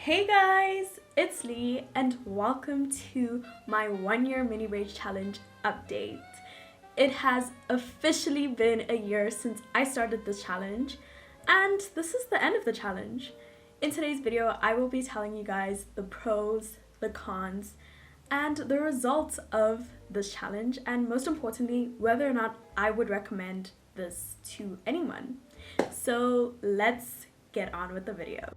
Hey guys, it's Lee and welcome to my 1 year mini braid challenge update. It has officially been a year since I started this challenge and this is the end of the challenge. In today's video, I will be telling you guys the pros, the cons, and the results of this challenge, and most importantly, whether or not I would recommend this to anyone. So let's get on with the video.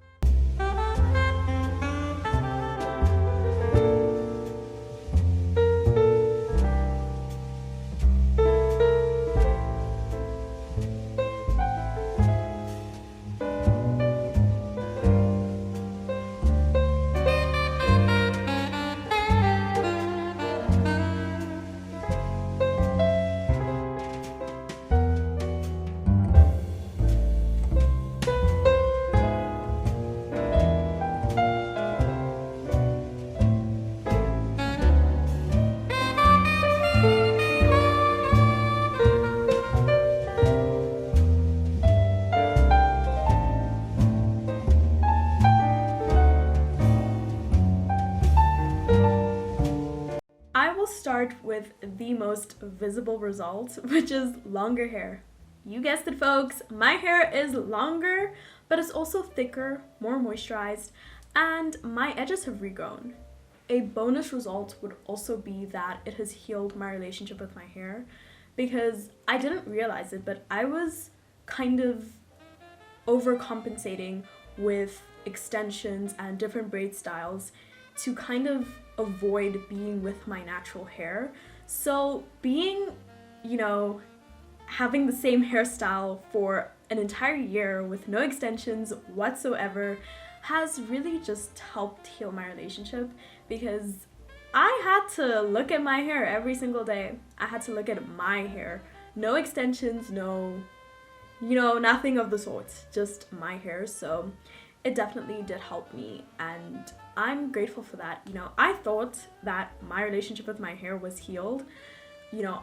I will start with the most visible result, which is longer hair. You guessed it, folks, my hair is longer, but it's also thicker, more moisturized, and my edges have regrown. A bonus result would also be that it has healed my relationship with my hair, because I didn't realize it, but I was kind of overcompensating with extensions and different braid styles to kind of avoid being with my natural hair. So being, having the same hairstyle for an entire year with no extensions whatsoever has really just helped heal my relationship, because I had to look at my hair every single day. I had to look at my hair. No extensions, nothing of the sort, just my hair. So it definitely did help me, and I'm grateful for that. I thought that my relationship with my hair was healed,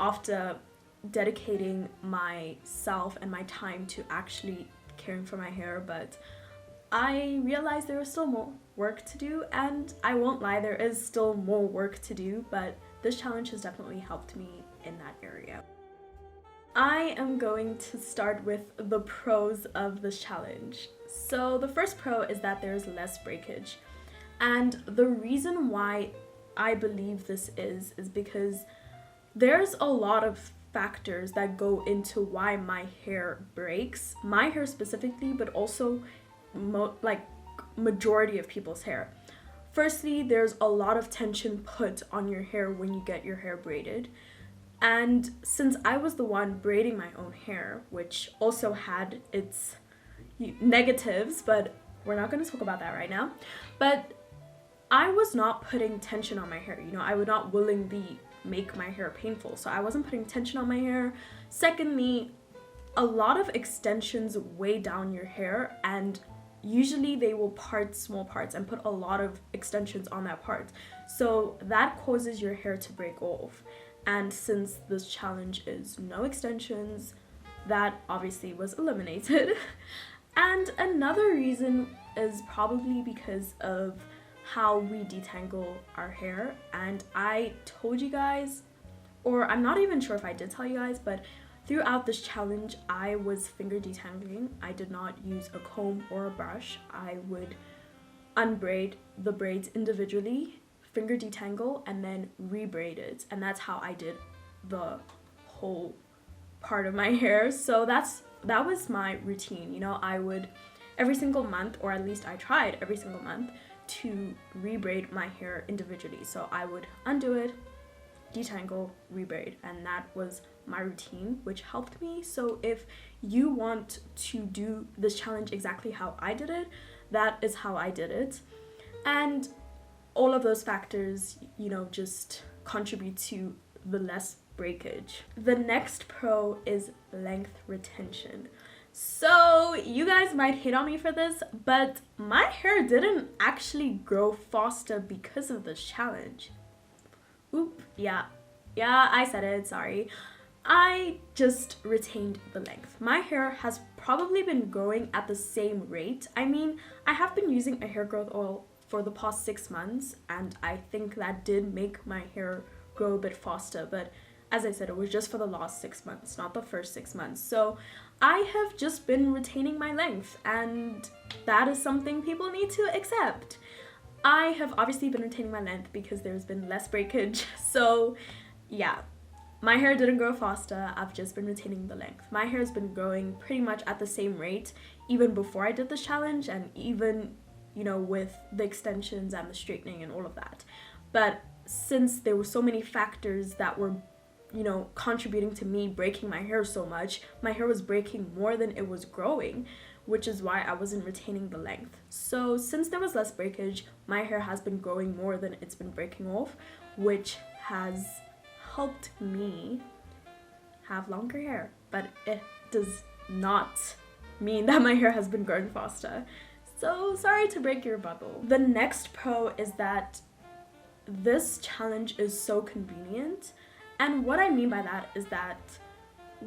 after dedicating myself and my time to actually caring for my hair, but I realized there was still more work to do, and I won't lie, there is still more work to do, but this challenge has definitely helped me in that area. I am going to start with the pros of this challenge. So the first pro is that there's less breakage. And the reason why I believe this is because there's a lot of factors that go into why my hair breaks. My hair specifically, but also majority of people's hair. Firstly, there's a lot of tension put on your hair when you get your hair braided. And since I was the one braiding my own hair, which also had its negatives, but we're not going to talk about that right now, but I was not putting tension on my hair. I would not willingly make my hair painful, so I wasn't putting tension on my hair. Secondly, a lot of extensions weigh down your hair, and usually they will part small parts and put a lot of extensions on that part, so that causes your hair to break off. And since this challenge is no extensions, that obviously was eliminated. And another reason is probably because of how we detangle our hair. And I told you guys, or I'm not even sure if I did tell you guys, but throughout this challenge, I was finger detangling. I did not use a comb or a brush. I would unbraid the braids individually, finger detangle, and then rebraid it, and that's how I did the whole part of my hair. So that was my routine. I would every single month, or at least I tried every single month, to rebraid my hair individually. So I would undo it, detangle, rebraid, and that was my routine, which helped me. So if you want to do this challenge exactly how I did it, that is how I did it. And all of those factors, just contribute to the less breakage. The next pro is length retention. So you guys might hate on me for this, but my hair didn't actually grow faster because of this challenge. Oop, yeah, I said it, sorry. I just retained the length. My hair has probably been growing at the same rate. I mean, I have been using a hair growth oil for the past 6 months, and I think that did make my hair grow a bit faster. But as I said, it was just for the last 6 months, not the first 6 months. So I have just been retaining my length, and that is something people need to accept. I have obviously been retaining my length because there's been less breakage. So yeah, my hair didn't grow faster. I've just been retaining the length. My hair has been growing pretty much at the same rate even before I did this challenge, and even, you know, with the extensions and the straightening and all of that. But since there were so many factors that were, you know, contributing to me breaking my hair so much, my hair was breaking more than it was growing, which is why I wasn't retaining the length. So since there was less breakage, my hair has been growing more than it's been breaking off, which has helped me have longer hair. But it does not mean that my hair has been growing faster. So sorry to break your bubble. The next pro is that this challenge is so convenient. And what I mean by that is that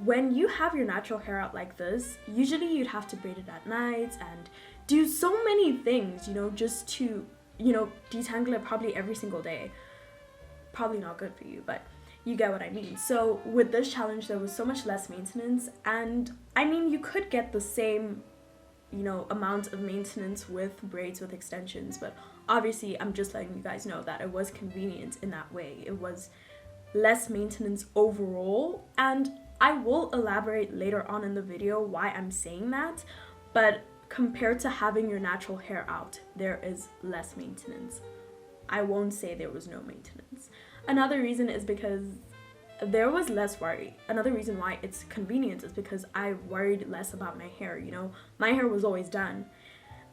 when you have your natural hair out like this, usually you'd have to braid it at night and do so many things, you know, just to, you know, detangle it probably every single day. Probably not good for you, but you get what I mean. So with this challenge, there was so much less maintenance, and I mean, you could get the same, you know, amount of maintenance with braids with extensions, but obviously I'm just letting you guys know that it was convenient in that way. It was less maintenance overall, and I will elaborate later on in the video why I'm saying that, but compared to having your natural hair out, there is less maintenance. I won't say there was no maintenance. Another reason is because there was less worry. Another reason why it's convenient is because I worried less about my hair, you know? My hair was always done.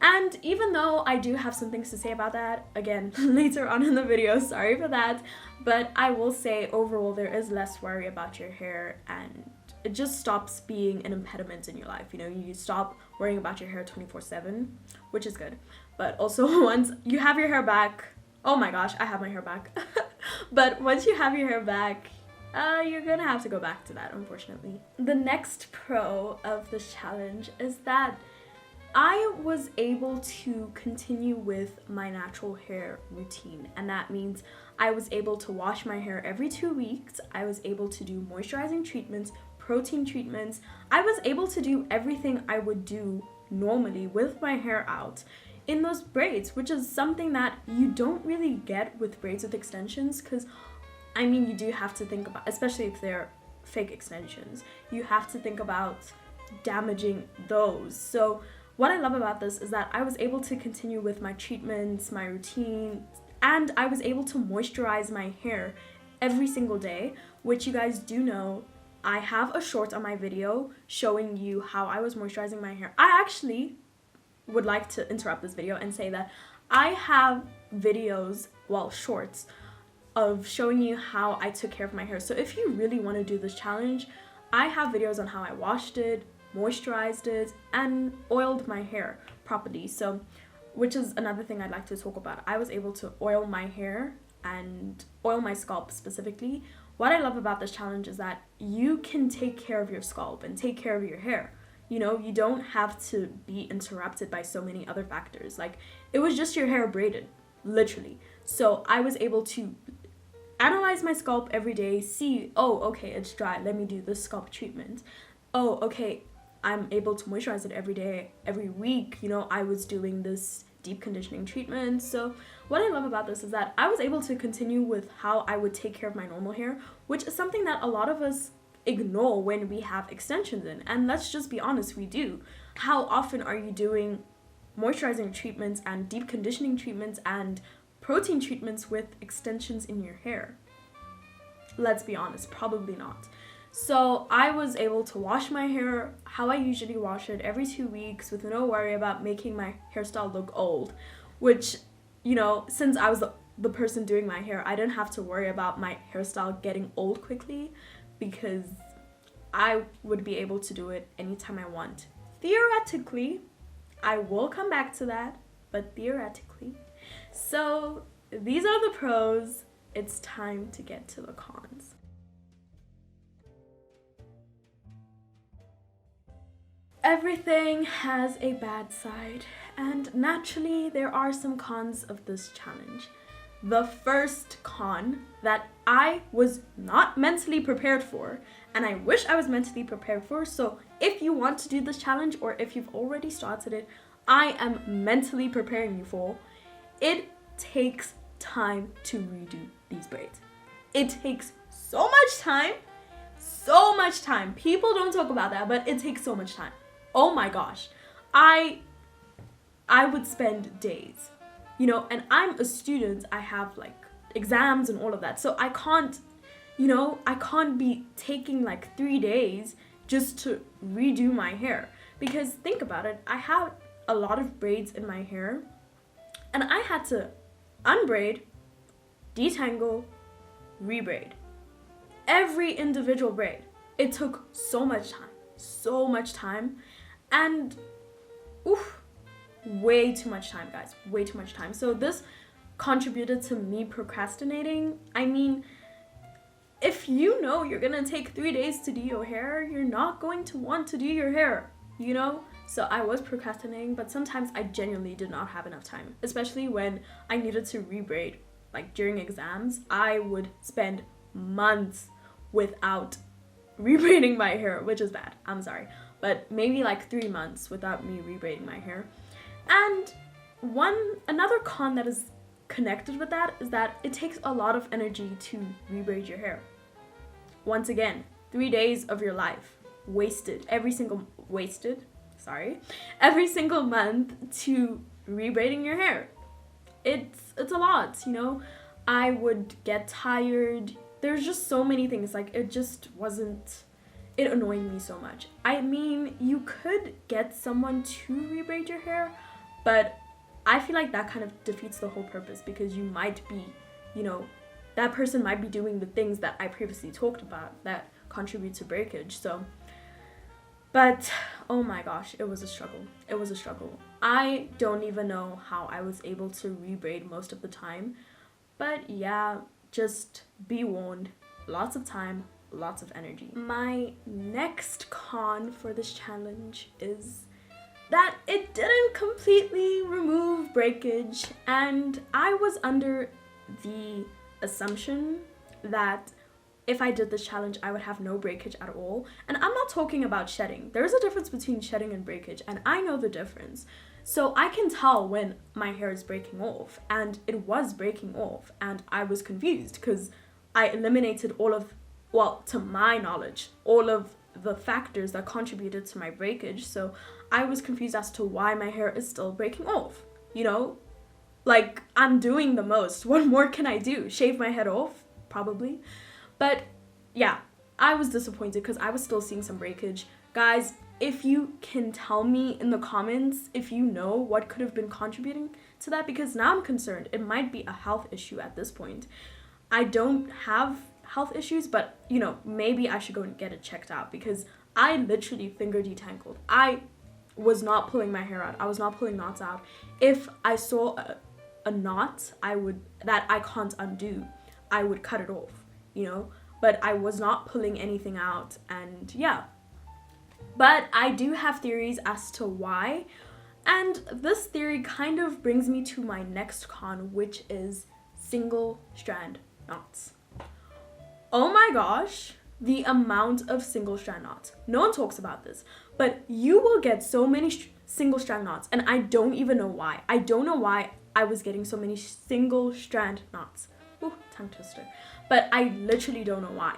And even though I do have some things to say about that, again, later on in the video, sorry for that, but I will say overall there is less worry about your hair, and it just stops being an impediment in your life. You know, you stop worrying about your hair 24/7, which is good. But also once you have your hair back, oh my gosh, I have my hair back. But once you have your hair back, you're gonna have to go back to that, unfortunately. The next pro of this challenge is that I was able to continue with my natural hair routine, and that means I was able to wash my hair every 2 weeks. I was able to do moisturizing treatments, protein treatments. I was able to do everything I would do normally with my hair out in those braids, which is something that you don't really get with braids with extensions, because I mean, you do have to think about, especially if they're fake extensions, you have to think about damaging those. So what I love about this is that I was able to continue with my treatments, my routine, and I was able to moisturize my hair every single day, which you guys do know. I have a short on my video showing you how I was moisturizing my hair. I actually would like to interrupt this video and say that I have videos, well, shorts, of showing you how I took care of my hair. So if you really want to do this challenge, I have videos on how I washed it, moisturized it, and oiled my hair properly. So, which is another thing I'd like to talk about. I was able to oil my hair and oil my scalp specifically. What I love about this challenge is that you can take care of your scalp and take care of your hair. You know, you don't have to be interrupted by so many other factors. Like, it was just your hair braided, literally. So I was able to analyze my scalp every day, see, oh, okay, it's dry, let me do this scalp treatment. Oh, okay, I'm able to moisturize it every day, every week. You know, I was doing this deep conditioning treatment. So what I love about this is that I was able to continue with how I would take care of my normal hair, which is something that a lot of us ignore when we have extensions in. And let's just be honest, we do. How often are you doing moisturizing treatments and deep conditioning treatments and protein treatments with extensions in your hair? Let's be honest, probably not. So I was able to wash my hair how I usually wash it every 2 weeks with no worry about making my hairstyle look old, which, you know, since I was the person doing my hair, I didn't have to worry about my hairstyle getting old quickly because I would be able to do it anytime I want. Theoretically, I will come back to that, but theoretically. So these are the pros. It's time to get to the cons. Everything has a bad side, and naturally there are some cons of this challenge. The first con that I was not mentally prepared for, and I wish I was mentally prepared for, so if you want to do this challenge or if you've already started it, I am mentally preparing you for, it takes time to redo these braids. It takes so much time, so much time. People don't talk about that, but it takes so much time. Oh my gosh. I would spend days, and I'm a student. I have like exams and all of that. So I can't be taking like 3 days just to redo my hair. Because think about it, I have a lot of braids in my hair and I had to unbraid, detangle, rebraid. Every individual braid. It took so much time. And way too much time, guys. Way too much time. So this contributed to me procrastinating. I mean, if you know you're gonna take 3 days to do your hair, you're not going to want to do your hair, So I was procrastinating, but sometimes I genuinely did not have enough time, especially when I needed to rebraid. Like during exams, I would spend months without rebraiding my hair, which is bad. I'm sorry. But maybe like 3 months without me rebraiding my hair. And another con that is connected with that is that it takes a lot of energy to rebraid your hair. Once again, 3 days of your life wasted every single month to rebraiding your hair. It's a lot, I would get tired. There's just so many things, like it annoyed me so much. I mean, you could get someone to rebraid your hair, but I feel like that kind of defeats the whole purpose, because you might be, that person might be doing the things that I previously talked about that contribute to breakage. But oh my gosh, it was a struggle. I don't even know how I was able to rebraid most of the time. But yeah, just be warned, lots of time, lots of energy. My next con for this challenge is that it didn't completely remove breakage, and I was under the assumption that if I did this challenge, I would have no breakage at all. And I'm not talking about shedding. There is a difference between shedding and breakage, and I know the difference. So I can tell when my hair is breaking off, and it was breaking off, and I was confused because I eliminated to my knowledge, all of the factors that contributed to my breakage. So I was confused as to why my hair is still breaking off. Like, I'm doing the most. What more can I do? Shave my head off? Probably. But yeah, I was disappointed because I was still seeing some breakage. Guys, if you can tell me in the comments if you know what could have been contributing to that, because now I'm concerned. It might be a health issue at this point. I don't have health issues, but maybe I should go and get it checked out, because I literally finger detangled. I was not pulling my hair out. I was not pulling knots out. If I saw a knot that I can't undo, I would cut it off, but I was not pulling anything out. And yeah, but I do have theories as to why, and this theory kind of brings me to my next con, which is single strand knots. Oh my gosh, the amount of single strand knots. No one talks about this, but you will get so many single strand knots, and I don't even know why. I don't know why I was getting so many single strand knots. Ooh, tongue twister. But I literally don't know why.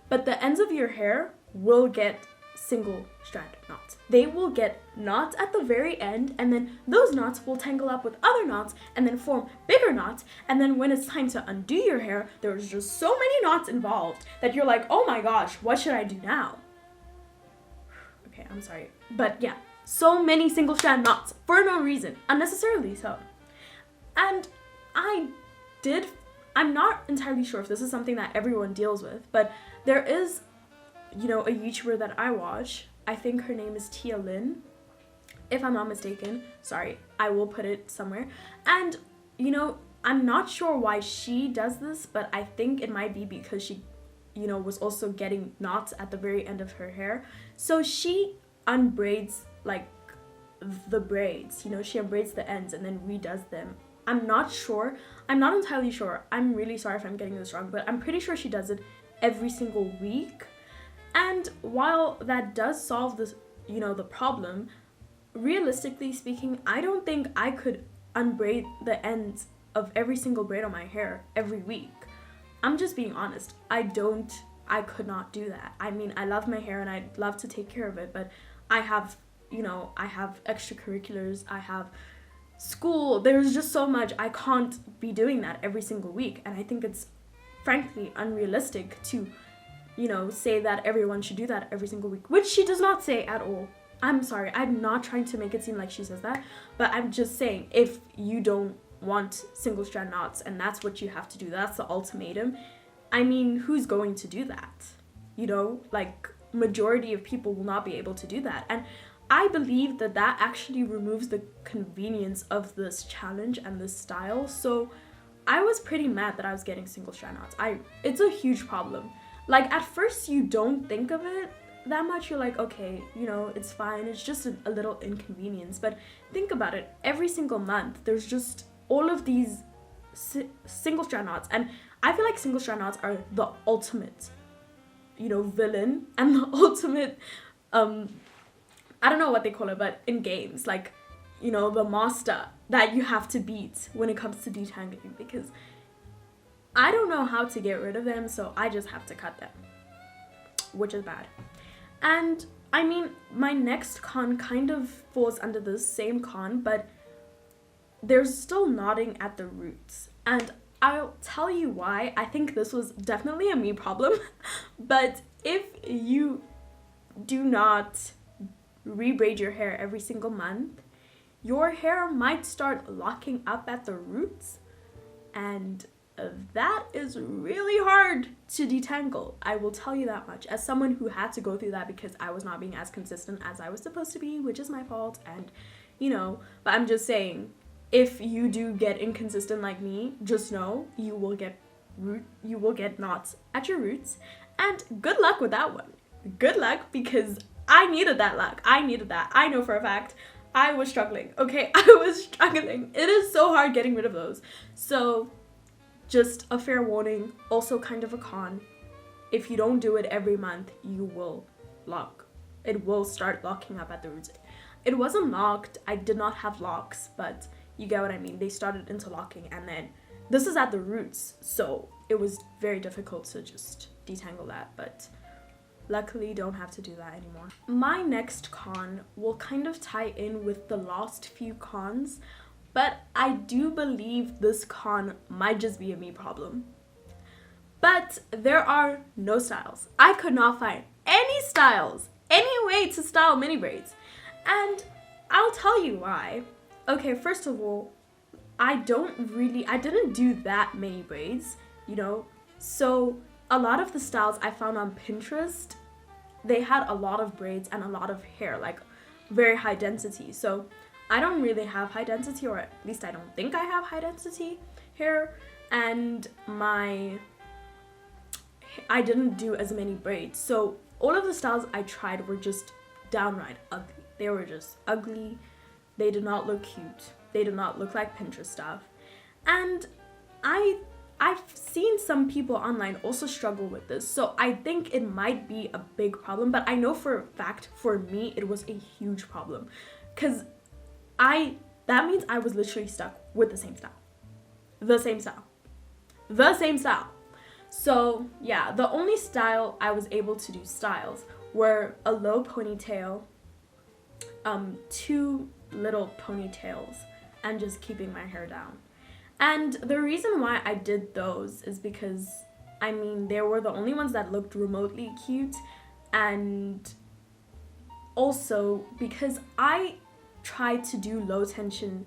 But the ends of your hair will get single strand knots. They will get knots at the very end, and then those knots will tangle up with other knots and then form bigger knots, and then when it's time to undo your hair, there's just so many knots involved that you're like, oh my gosh, what should I do now? Okay, I'm sorry. But yeah, so many single strand knots for no reason, unnecessarily so. And I'm not entirely sure if this is something that everyone deals with, but there is a YouTuber that I watch. I think her name is Tia Lynn, if I'm not mistaken. Sorry, I will put it somewhere. And, I'm not sure why she does this, but I think it might be because she, was also getting knots at the very end of her hair. So she unbraids like the braids. You know, she unbraids the ends and then redoes them. I'm not sure. I'm not entirely sure. I'm really sorry if I'm getting this wrong, but I'm pretty sure she does it every single week. And while that does solve this, you know, the problem, realistically speaking, I don't think I could unbraid the ends of every single braid on my hair every week. I'm just being honest. I could not do that. I mean, I love my hair and I'd love to take care of it, but I have, you know, I have extracurriculars, I have school, there's just so much. I can't be doing that every single week. And I think it's frankly unrealistic to, you know, say that everyone should do that every single week, which she does not say at all. I'm sorry, I'm not trying to make it seem like she says that, but I'm just saying, if you don't want single strand knots and that's what you have to do, that's the ultimatum, I mean, who's going to do that? You know, like, majority of people will not be able to do that. And I believe that that actually removes the convenience of this challenge and this style. So I was pretty mad that I was getting single strand knots. It's a huge problem. Like, at first you don't think of it that much. You're like, okay, you know, it's fine. It's just a little inconvenience. But think about it. Every single month, there's just all of these single strand knots. And I feel like single strand knots are the ultimate, you know, villain and the ultimate, I don't know what they call it, but in games, like, you know, the master that you have to beat when it comes to detangling, because I don't know how to get rid of them, so I just have to cut them, which is bad. And I mean, my next con kind of falls under the same con, but there's still knotting at the roots. And I'll tell you why. I think this was definitely a me problem, but if you do not rebraid your hair every single month, your hair might start locking up at the roots, and that is really hard to detangle. I will tell you that much, as someone who had to go through that because I was not being as consistent as I was supposed to be, which is my fault. And you know, but I'm just saying, if you do get inconsistent like me, just know you will get knots at your roots, and good luck with that one. Good luck, because I needed that luck. I needed that. I know for a fact. I was struggling. Okay, I was struggling. It is so hard getting rid of those. So just a fair warning, also kind of a con. If you don't do it every month, it will start locking up at the roots. It wasn't locked. I did not have locks, but you get what I mean. They started interlocking, and then this is at the roots, so it was very difficult to just detangle that, but luckily don't have to do that anymore. My next con will kind of tie in with the last few cons, but I do believe this con might just be a me problem. But there are no styles. I could not find any styles, any way to style mini braids. And I'll tell you why. Okay, first of all, I didn't do that many braids, you know? So a lot of the styles I found on Pinterest, they had a lot of braids and a lot of hair, like very high density. So I don't really have high density, or at least I don't think I have high density hair, and I didn't do as many braids. So all of the styles I tried were just downright ugly. They were just ugly. They did not look cute. They did not look like Pinterest stuff. And I've seen some people online also struggle with this, so I think it might be a big problem, but I know for a fact, for me, it was a huge problem, because that means I was literally stuck with the same style. So yeah, the only style I was able to do styles were a low ponytail, 2 little ponytails, and just keeping my hair down. And the reason why I did those is because, I mean, they were the only ones that looked remotely cute, and also because I tried to do low tension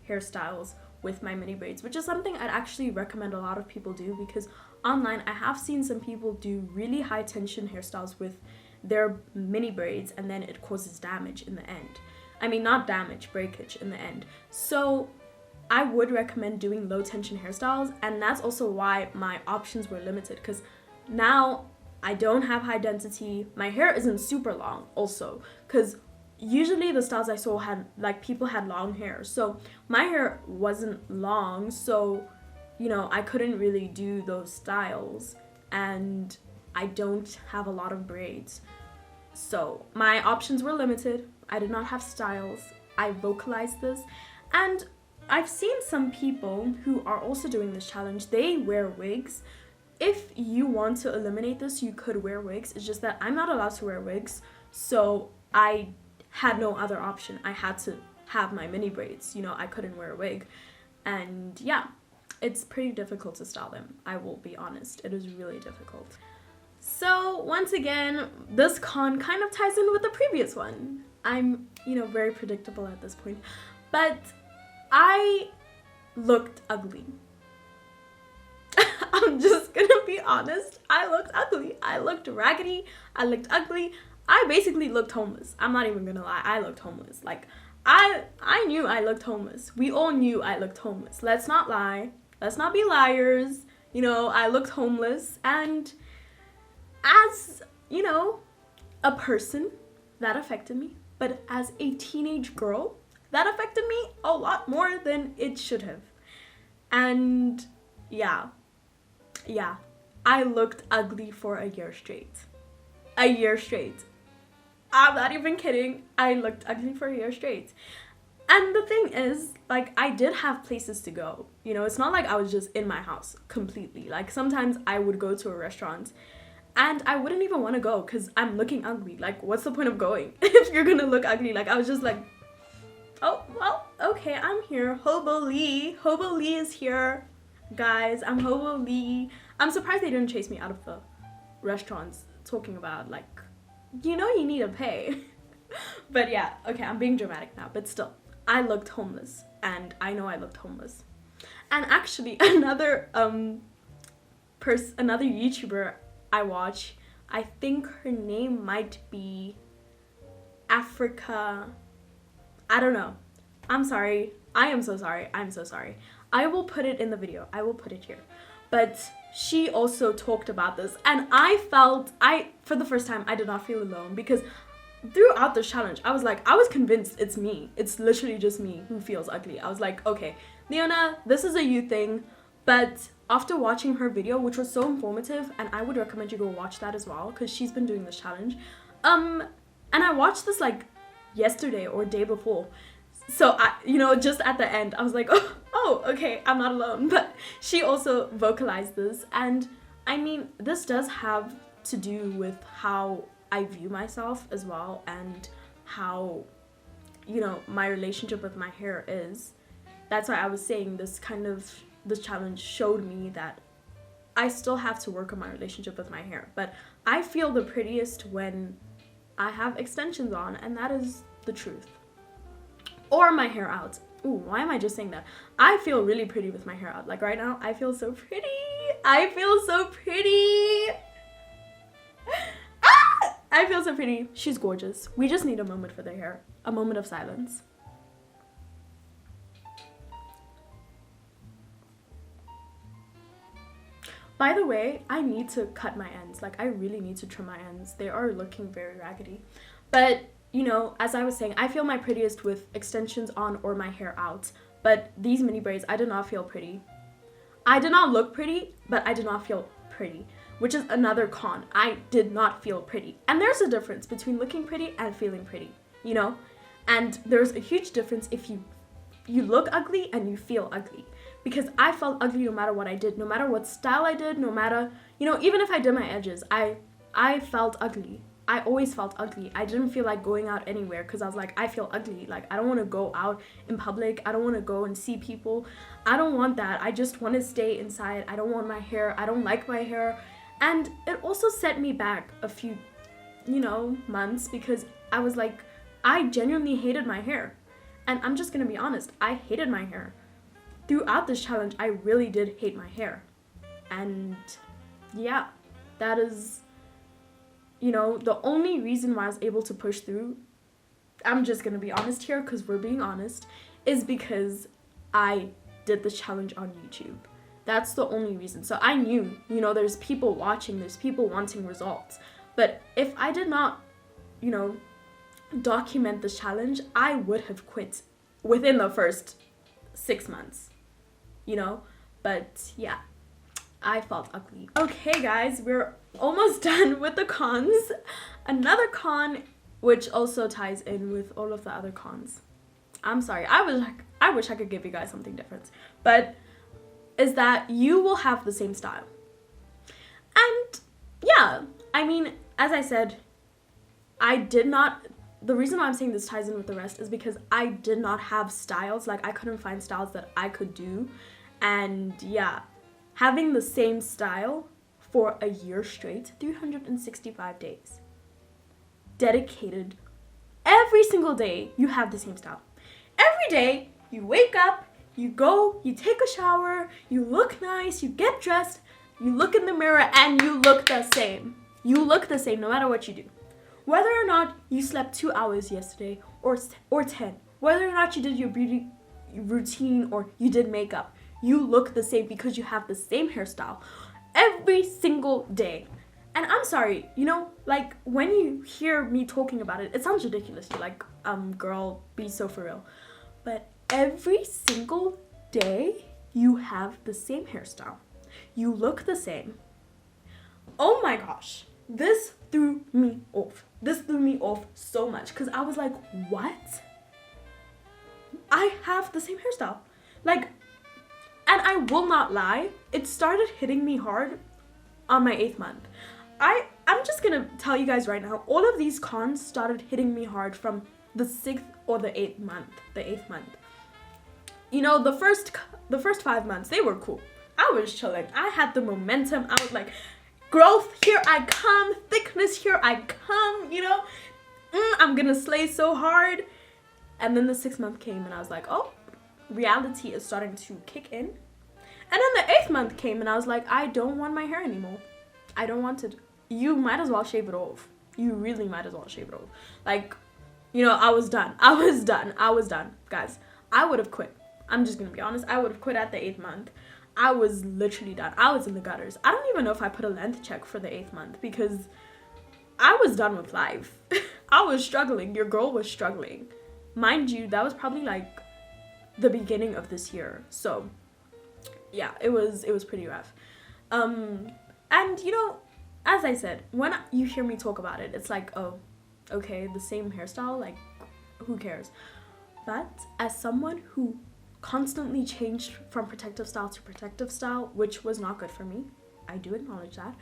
hairstyles with my mini braids, which is something I'd actually recommend a lot of people do, because online I have seen some people do really high tension hairstyles with their mini braids, and then it causes damage in the end. I mean, not damage, breakage in the end. So I would recommend doing low tension hairstyles, and that's also why my options were limited, because now I don't have high density. My hair isn't super long also, because usually the styles I saw had, like, people had long hair. So my hair wasn't long, so, you know, I couldn't really do those styles. And I don't have a lot of braids. So my options were limited. I did not have styles. I vocalized this. And I've seen some people who are also doing this challenge. They wear wigs. If you want to eliminate this, you could wear wigs. It's just that I'm not allowed to wear wigs. So I had no other option. I had to have my mini braids. You know, I couldn't wear a wig. And yeah, it's pretty difficult to style them. I will be honest. It is really difficult. So once again, this con kind of ties in with the previous one. I'm, you know, very predictable at this point. But I looked ugly. I'm just gonna be honest. I looked ugly. I looked raggedy. I looked ugly. I basically looked homeless. I'm not even gonna lie. I looked homeless. Like, I knew I looked homeless. We all knew I looked homeless. Let's not lie. Let's not be liars. You know, I looked homeless. And as, you know, a person, that affected me. But as a teenage girl, that affected me a lot more than it should have. And yeah, I looked ugly for a year straight. A year straight. I'm not even kidding. I looked ugly for a year straight. And the thing is, like, I did have places to go. You know, it's not like I was just in my house completely. Like, sometimes I would go to a restaurant and I wouldn't even want to go because I'm looking ugly. Like, what's the point of going if you're gonna look ugly? Like, I was just like, oh, well, okay, I'm here. Hobo Lee. Hobo Lee is here. Guys, I'm Hobo Lee. I'm surprised they didn't chase me out of the restaurants talking about, like, you know, you need to pay. But yeah, okay, I'm being dramatic now, but still, I looked homeless, and I know I looked homeless. And actually, another YouTuber I watch, I think her name might be Africa. I don't know. I'm sorry. I am so sorry. I'm so sorry. I will put it in the video. I will put it here. But she also talked about this, and for the first time, I did not feel alone, because throughout this challenge, I was convinced it's me. It's literally just me who feels ugly. I was like, okay, Leona, this is a you thing. But after watching her video, which was so informative, and I would recommend you go watch that as well, because she's been doing this challenge. And I watched this like yesterday or day before. So I, you know, just at the end, I was like, oh, okay, I'm not alone. But she also vocalized this. And I mean, this does have to do with how I view myself as well, and how, you know, my relationship with my hair is. That's why I was saying this challenge showed me that I still have to work on my relationship with my hair. But I feel the prettiest when I have extensions on, and that is the truth. Or my hair out. Ooh, why am I just saying that? I feel really pretty with my hair out. Like right now, I feel so pretty. I feel so pretty. Ah! I feel so pretty. She's gorgeous. We just need a moment for the hair. A moment of silence. By the way, I need to cut my ends. Like, I really need to trim my ends. They are looking very raggedy. But, you know, as I was saying, I feel my prettiest with extensions on or my hair out. But these mini braids, I did not feel pretty. I did not look pretty, but I did not feel pretty, which is another con. I did not feel pretty. And there's a difference between looking pretty and feeling pretty, you know? And there's a huge difference if you look ugly and you feel ugly. Because I felt ugly no matter what I did, no matter what style I did, no matter, you know, even if I did my edges, I felt ugly. I always felt ugly. I didn't feel like going out anywhere because I was like, I feel ugly. Like, I don't want to go out in public. I don't want to go and see people. I don't want that. I just want to stay inside. I don't want my hair. I don't like my hair. And it also set me back a few, you know, months, because I was like, I genuinely hated my hair. And I'm just going to be honest. I hated my hair. Throughout this challenge, I really did hate my hair. And yeah, that is, you know, the only reason why I was able to push through, I'm just gonna be honest here because we're being honest, is because I did this challenge on YouTube. That's the only reason. So I knew, you know, there's people watching, there's people wanting results. But if I did not, you know, document this challenge, I would have quit within the first 6 months, you know? But yeah, I felt ugly. Okay guys, we're almost done with the cons. Another con, which also ties in with all of the other cons. I'm sorry, I wish I could give you guys something different, but is that you will have the same style. And yeah, I mean, as I said, the reason why I'm saying this ties in with the rest is because I did not have styles. Like, I couldn't find styles that I could do. And yeah, having the same style for a year straight, 365 days, dedicated, every single day, you have the same style. Every day, you wake up, you go, you take a shower, you look nice, you get dressed, you look in the mirror, and you look the same. You look the same no matter what you do. Whether or not you slept 2 hours yesterday or 10, whether or not you did your beauty routine or you did makeup, you look the same because you have the same hairstyle every single day. And I'm sorry, you know, like, when you hear me talking about it, it sounds ridiculous. You're like, girl, be so for real. But every single day, you have the same hairstyle. You look the same. Oh my gosh, this threw me off. This threw me off so much because I was like, what? I have the same hairstyle. Like, and I will not lie, it started hitting me hard on my 8th month. I'm just gonna tell you guys right now, all of these cons started hitting me hard from the 6th or the 8th month. You know, the first 5 months, they were cool. I was chilling. I had the momentum. I was like, growth, here I come. Thickness, here I come, you know. I'm gonna slay so hard. And then the 6th month came and I was like, oh, reality is starting to kick in. And then the 8th month came and I was like, I don't want my hair anymore. I don't want it. You might as well shave it off. You really might as well shave it off. Like, you know, I was done. Guys, I would have quit. I'm just gonna be honest. I would have quit at the 8th month. I was literally done. I was in the gutters. I don't even know if I put a length check for the 8th month because I was done with life. I was struggling. Your girl was struggling. Mind you, that was probably like the beginning of this year. So yeah, it was pretty rough. And you know, as I said, when you hear me talk about it, it's like, oh, okay, the same hairstyle, like, who cares? But as someone who constantly changed from protective style to protective style, which was not good for me, I do acknowledge that,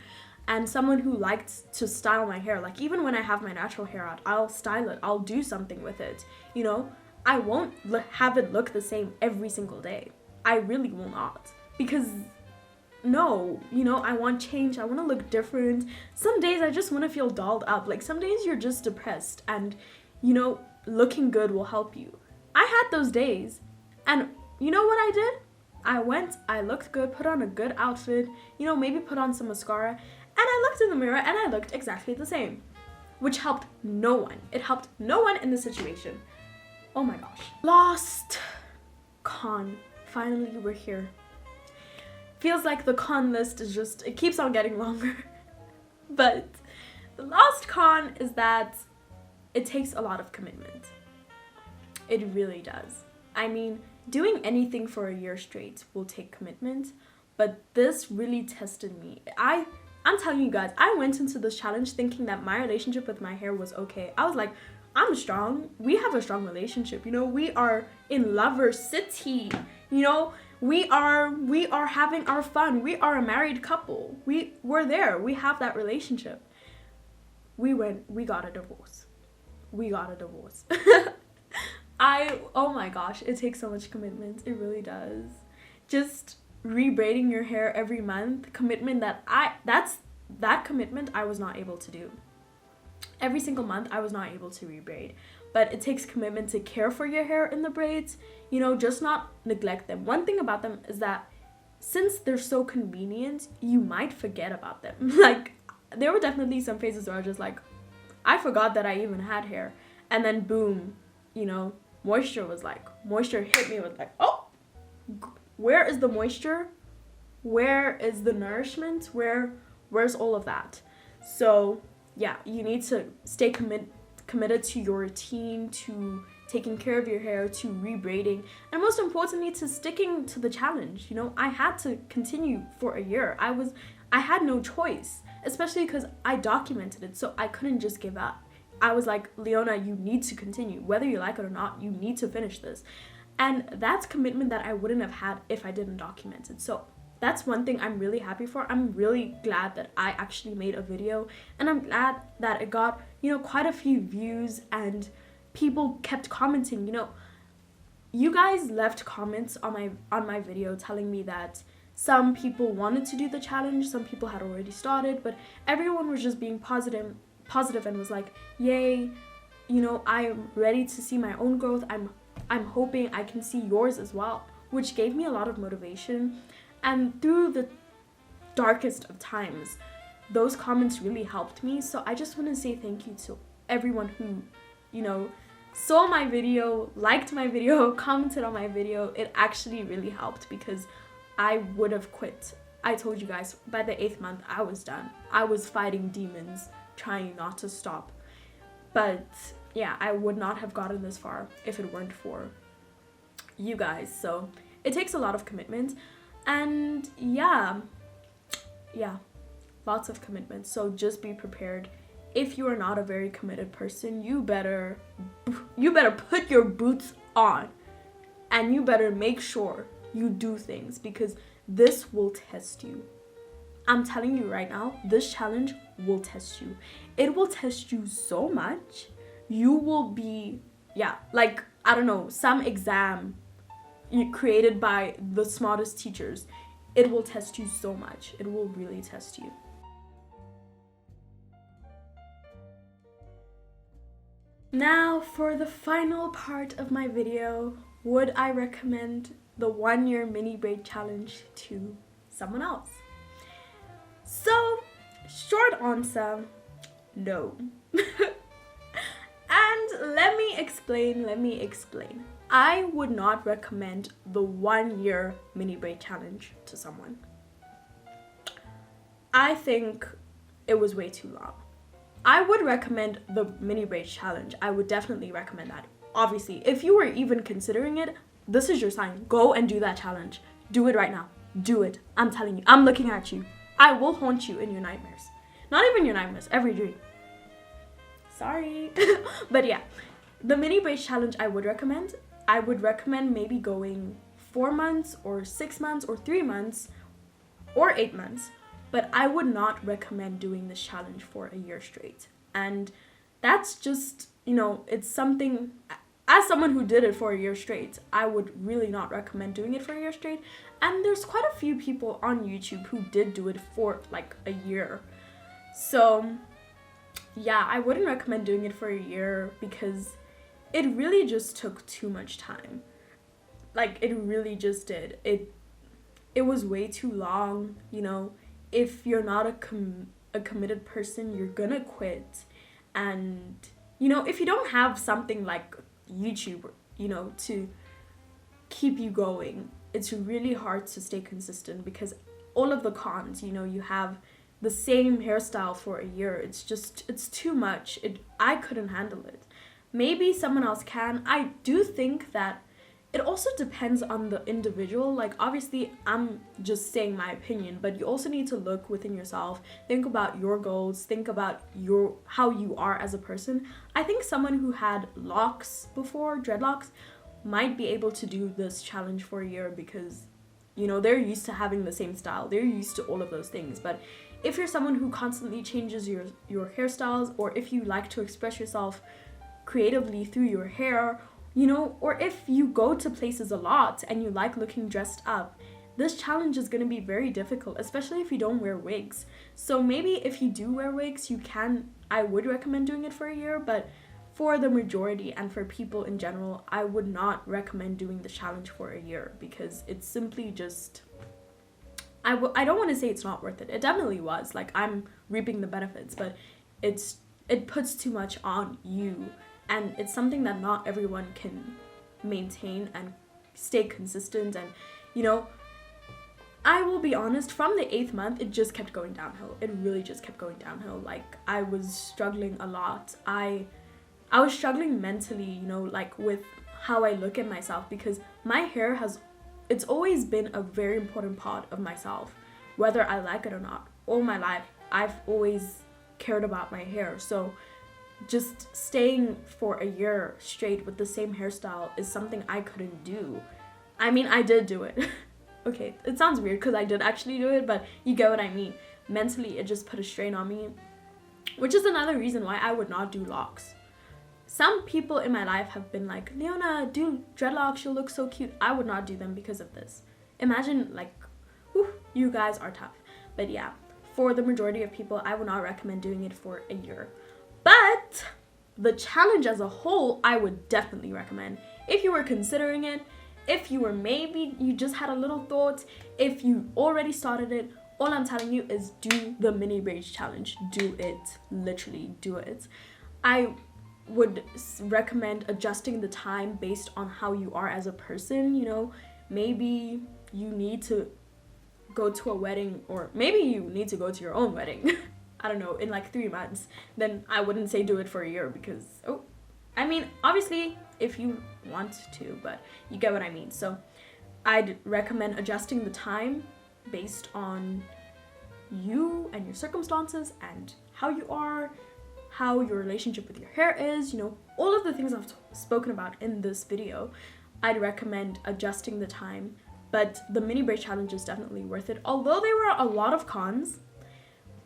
and someone who liked to style my hair, like, even when I have my natural hair out, I'll style it, I'll do something with it, you know, I won't have it look the same every single day. I really will not, because no, you know, I want change. I want to look different. Some days I just want to feel dolled up. Like, some days you're just depressed and, you know, looking good will help you. I had those days, and you know what I did? I looked good, put on a good outfit, you know, maybe put on some mascara, and I looked in the mirror and I looked exactly the same, which helped no one. It helped no one in the situation. Oh my gosh. Last con. Finally, we're here. Feels like the con list is just, it keeps on getting longer. But the last con is that it takes a lot of commitment. It really does. I mean, doing anything for a year straight will take commitment, but this really tested me. I'm telling you guys, I went into this challenge thinking that my relationship with my hair was okay. I was like, I'm strong. We have a strong relationship. You know, we are in Lover City. You know, we are having our fun. We are a married couple. We're there. We have that relationship. We got a divorce. Oh my gosh, it takes so much commitment. It really does. Just rebraiding your hair every month, commitment that commitment I was not able to do. Every single month I was not able to rebraid. But it takes commitment to care for your hair in the braids, you know, just not neglect them. One thing about them is that since they're so convenient, you might forget about them. Like, there were definitely some phases where I was just like, I forgot that I even had hair. And then boom, you know, moisture hit me with like, oh, where is the moisture? Where is the nourishment? Where's all of that? So yeah, you need to stay committed to your routine, to taking care of your hair, to rebraiding, and most importantly, to sticking to the challenge. You know, I had to continue for a year. I had no choice, especially because I documented it, so I couldn't just give up. I was like, Leona, you need to continue. Whether you like it or not, you need to finish this. And that's commitment that I wouldn't have had if I didn't document it. So that's one thing I'm really happy for. I'm really glad that I actually made a video, and I'm glad that it got, you know, quite a few views, and people kept commenting. You know, you guys left comments on my video telling me that some people wanted to do the challenge, some people had already started, but everyone was just being positive and was like, yay, you know, I am ready to see my own growth. I'm hoping I can see yours as well, which gave me a lot of motivation. And through the darkest of times, those comments really helped me. So I just want to say thank you to everyone who, you know, saw my video, liked my video, commented on my video. It actually really helped, because I would have quit. I told you guys, by the 8th month, I was done. I was fighting demons, trying not to stop. But yeah, I would not have gotten this far if it weren't for you guys. So it takes a lot of commitment, and yeah, lots of commitment. So just be prepared. If you are not a very committed person, you better put your boots on, and you better make sure you do things, because this will test you. I'm telling you right now, this challenge will test you. It will test you so much. You will be, like, I don't know, some exam created by the smartest teachers. It will test you so much. It will really test you. Now for the final part of my video, would I recommend the 1-year mini braid challenge to someone else? So, short answer, no. And let me explain. I would not recommend the 1-year mini braid challenge to someone. I think it was way too long. I would recommend the mini braid challenge. I would definitely recommend that. Obviously, if you were even considering it, this is your sign. Go and do that challenge. Do it right now. Do it. I'm telling you. I'm looking at you. I will haunt you in your nightmares. Not even your nightmares, every dream. Sorry. But yeah, the mini braid challenge I would recommend. I would recommend maybe going 4 months or 6 months or 3 months or 8 months. But I would not recommend doing this challenge for a year straight. And that's just, you know, it's something, as someone who did it for a year straight, I would really not recommend doing it for a year straight. And there's quite a few people on YouTube who did do it for like a year. So yeah, I wouldn't recommend doing it for a year, because it really just took too much time. Like, it really just did. It was way too long, you know. If you're not a committed person, you're gonna quit. And, you know, if you don't have something like YouTube, you know, to keep you going, it's really hard to stay consistent, because all of the cons, you know, you have the same hairstyle for a year. It's too much. I couldn't handle it. Maybe someone else can. I do think that it also depends on the individual. Like, obviously, I'm just saying my opinion, but you also need to look within yourself. Think about your goals. Think about how you are as a person. I think someone who had locks before, dreadlocks, might be able to do this challenge for a year, because, you know, they're used to having the same style. They're used to all of those things. But if you're someone who constantly changes your hairstyles, or if you like to express yourself creatively through your hair, you know, or if you go to places a lot and you like looking dressed up, this challenge is going to be very difficult, especially if you don't wear wigs. So maybe if you do wear wigs, I would recommend doing it for a year, but for the majority and for people in general, I would not recommend doing the challenge for a year, because it's simply just, I don't want to say it's not worth it. It definitely was. Like, I'm reaping the benefits, but it puts too much on you. And it's something that not everyone can maintain and stay consistent. And, you know, I will be honest, from the 8th month, it just kept going downhill. It really just kept going downhill. Like, I was struggling a lot. I I was struggling mentally, you know, like with how I look at myself, because my hair it's always been a very important part of myself, whether I like it or not. All my life, I've always cared about my hair. So just staying for a year straight with the same hairstyle is something I couldn't do. I mean, I did do it. Okay, it sounds weird because I did actually do it, but you get what I mean. Mentally, it just put a strain on me, which is another reason why I would not do locks. Some people in my life have been like, Leona, do dreadlocks, you'll look so cute. I would not do them because of this. Imagine, like, whew, you guys are tough. But yeah, for the majority of people, I would not recommend doing it for a year. But the challenge as a whole, I would definitely recommend. If you were considering it, if you were maybe, you just had a little thought, if you already started it, all I'm telling you is do the mini braids challenge. Do it. Literally do it. I would recommend adjusting the time based on how you are as a person. You know, maybe you need to go to a wedding, or maybe you need to go to your own wedding. I don't know, in like 3 months. Then I wouldn't say do it for a year because, oh, I mean, obviously if you want to, but you get what I mean. So I'd recommend adjusting the time based on you and your circumstances and how you are, how your relationship with your hair is, you know, all of the things I've spoken about in this video. I'd recommend adjusting the time, but the mini braid challenge is definitely worth it. Although there were a lot of cons,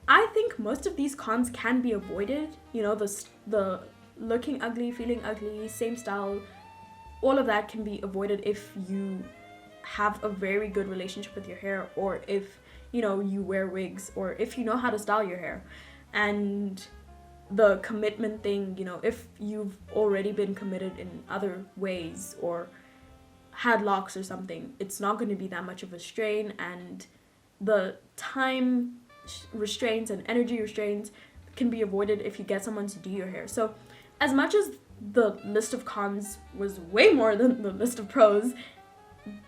I think most of these cons can be avoided. You know, the looking ugly, feeling ugly, same style, all of that can be avoided if you have a very good relationship with your hair, or if, you know, you wear wigs, or if you know how to style your hair. And the commitment thing, you know, if you've already been committed in other ways or had locks or something, it's not going to be that much of a strain, and the time restraints and energy restraints can be avoided if you get someone to do your hair. So as much as the list of cons was way more than the list of pros,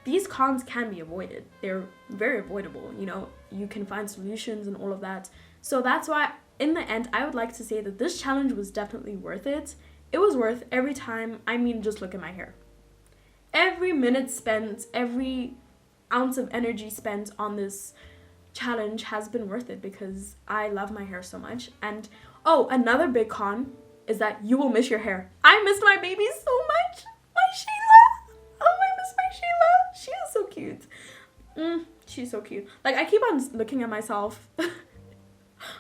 these cons can be avoided. They're very avoidable, you know, you can find solutions and all of that. So that's why in the end, I would like to say that this challenge was definitely worth it. It was worth every time. I mean, just look at my hair. Every minute spent, every ounce of energy spent on this challenge has been worth it because I love my hair so much. And oh, another big con is that you will miss your hair. I miss my baby so much. My Sheila. Oh, I miss my Sheila. She is so cute. She's so cute. Like, I keep on looking at myself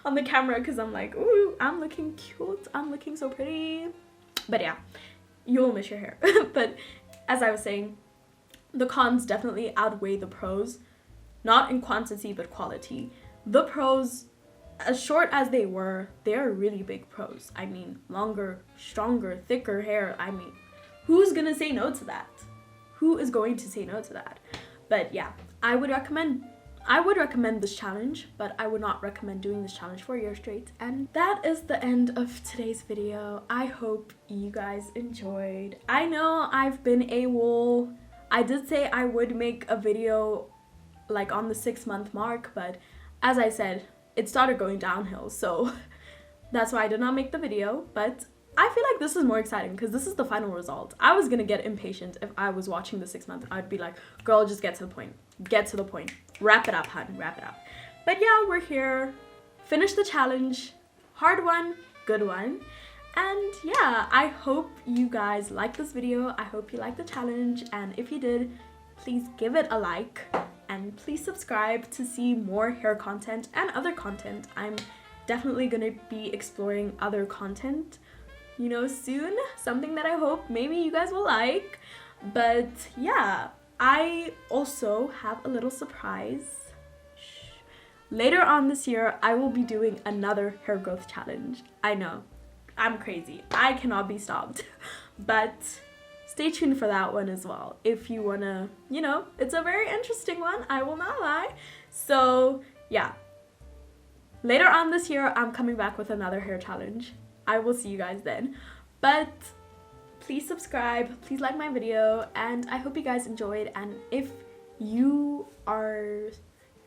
on the camera because I'm like, ooh, I'm looking cute. I'm looking so pretty. But yeah, you'll miss your hair. But as I was saying, the cons definitely outweigh the pros. Not in quantity, but quality. The pros, as short as they were, they're really big pros. I mean, longer, stronger, thicker hair. I mean, who's gonna say no to that? Who is going to say no to that? But yeah, I would recommend this challenge, but I would not recommend doing this challenge for a year straight. And that is the end of today's video. I hope you guys enjoyed. I know I've been AWOL. I did say I would make a video like on the 6-month mark, but as I said, it started going downhill, so that's why I did not make the video. But I feel like this is more exciting because this is the final result. I was gonna get impatient if I was watching the 6-month. I'd be like, girl, just get to the point. Get to the point. Wrap it up, hun. Wrap it up. But yeah, we're here. Finish the challenge. Hard one, good one. And yeah, I hope you guys liked this video. I hope you liked the challenge. And if you did, please give it a like. And please subscribe to see more hair content and other content. I'm definitely gonna be exploring other content, you know, soon. Something that I hope maybe you guys will like. But yeah, I also have a little surprise. Later on this year, I will be doing another hair growth challenge. I know, I'm crazy. I cannot be stopped. But stay tuned for that one as well. If you wanna, you know, it's a very interesting one, I will not lie. So yeah, later on this year, I'm coming back with another hair challenge. I will see you guys then. But please subscribe, please like my video, and I hope you guys enjoyed. And if you are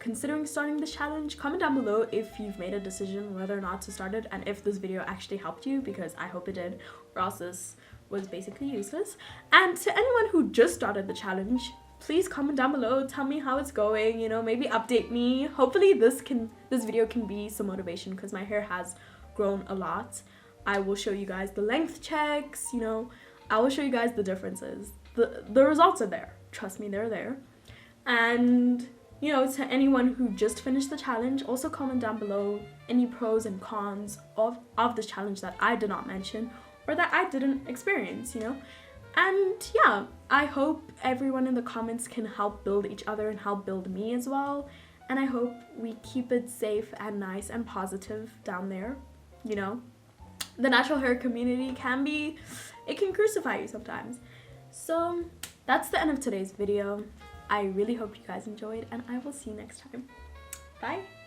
considering starting this challenge, comment down below if you've made a decision whether or not to start it and if this video actually helped you, because I hope it did, or else this was basically useless. And to anyone who just started the challenge, please comment down below, tell me how it's going, you know, maybe update me. Hopefully this video can be some motivation, because my hair has grown a lot. I will show you guys the length checks, you know, I will show you guys the differences. The results are there, trust me, they're there. And you know, to anyone who just finished the challenge, also comment down below any pros and cons of this challenge that I did not mention or that I didn't experience, you know. And yeah, I hope everyone in the comments can help build each other and help build me as well. And I hope we keep it safe and nice and positive down there, you know. The natural hair community it can crucify you sometimes. So that's the end of today's video. I really hope you guys enjoyed, and I will see you next time. Bye!